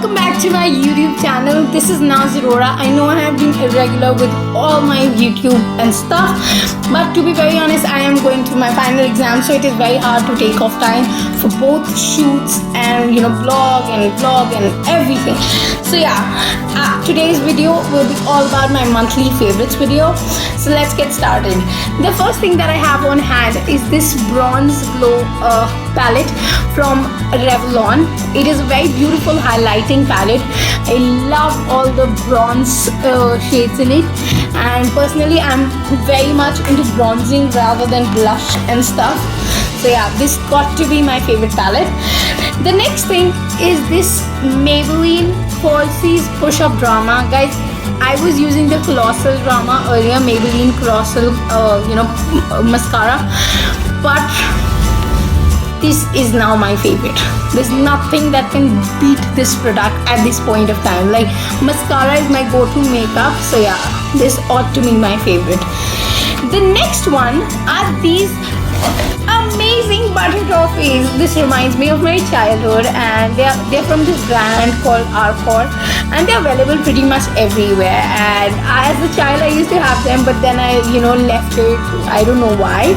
welcome back to my YouTube channel. This is Naz Arora. I know I have been irregular with all my YouTube and stuff, but to be very honest, I am going to my final exam, so it is very hard to take off time for both shoots and vlog and everything. So yeah, today's video will be all about my monthly favorites video. So let's get started. The first thing that I have on hand is this Bronze Glow palette from Revlon. It is a very beautiful highlighting palette. I love all the bronze shades in it, and personally I'm very much into bronzing rather than blush and stuff. So yeah, this got to be my favorite palette. The next thing is this Maybelline Falsies Push Up Drama. Guys, I was using the Colossal Drama earlier, Maybelline Colossal mascara, but this is now my favorite. There's nothing that can beat this product at this point of time. Like, mascara is my go-to makeup, so yeah, this ought to be my favorite. The next one are these amazing butter toffees. This reminds me of my childhood, and they're from this brand called Arcor, and they're available pretty much everywhere. And as a child I used to have them, but then I left it. I don't know why,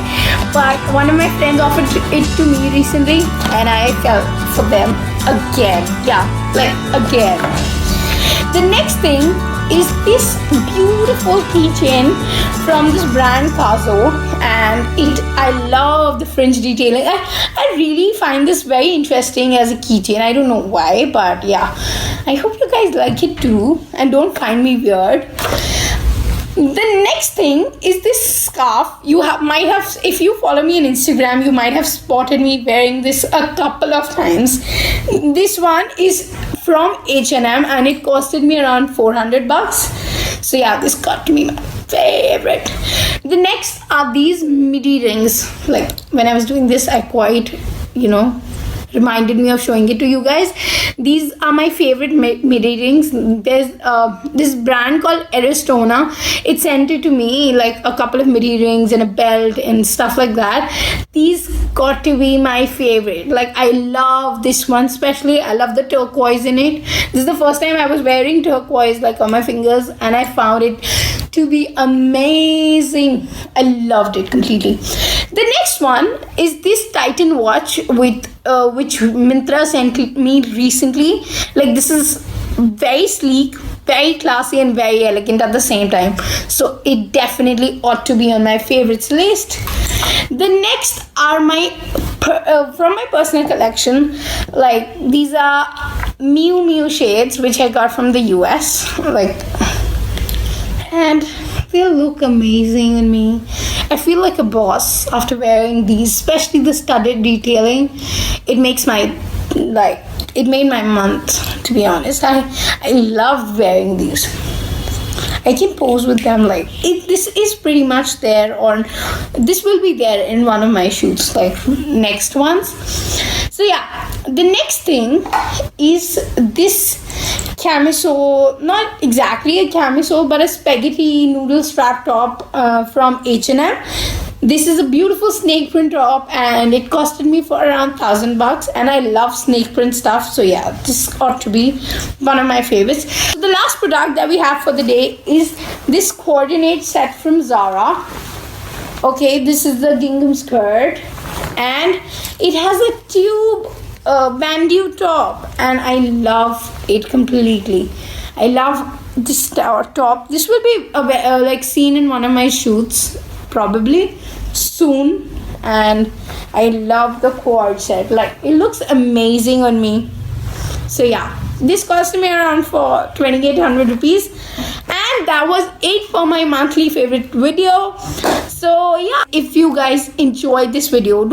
but one of my friends offered it to me recently, and I fell for them again. Yeah, like again. The next thing is this beautiful keychain from this brand Kazo, and I love the fringe detailing. I really find this very interesting as a keychain. I don't know why, but yeah, I hope you guys like it too and don't find me weird. The next thing is this scarf. Might have, if you follow me on Instagram, you might have spotted me wearing this a couple of times. This one is from H&M, and it costed me around $400. So yeah, this got to be my favorite. The next are these midi rings. Like, when I was doing this, I quite reminded me of showing it to you guys. These are my favorite midi rings. There's this brand called Aristona. It sent it to me, like a couple of midi rings and a belt and stuff like that. These got to be my favorite. Like, I love this one especially. I love the turquoise in it. This is the first time I was wearing turquoise like on my fingers, and I found it to be amazing. I loved it completely. The next one is this Titan watch with which Myntra sent me recently. Like, this is very sleek, very classy, and very elegant at the same time. So it definitely ought to be on my favorites list. The next are my from my personal collection. Like, these are Miu Miu shades which I got from the US. Like, and they look amazing on me. I feel like a boss after wearing these, especially the studded detailing. It makes it made my month, to be honest. I love wearing these. I can pose with them. Like, this is pretty much there, or this will be there in one of my shoots, like next ones. So yeah, the next thing is this camisole, not exactly a camisole, but a spaghetti noodle strap top from H&M. This is a beautiful snake print top, and it costed me for around $1,000, and I love snake print stuff. So yeah, this ought to be one of my favorites. So the last product that we have for the day is this coordinate set from Zara. Okay, this is the gingham skirt, and it has a tube bandeau top, and I love it completely. I love this top. This will be like seen in one of my shoots probably soon, and I love the cord set. Like, it looks amazing on me. So yeah, this cost me around for 2,800 rupees, and that was it for my monthly favorite video. So yeah, if you guys enjoyed this video,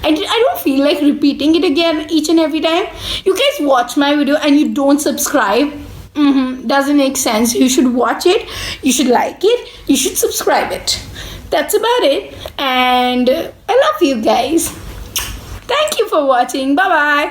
I don't feel like repeating it again each and every time. You guys watch my video and you don't subscribe. Doesn't make sense. You should watch it, you should like it, you should subscribe it. That's about it, and I love you guys. Thank you for watching. Bye bye.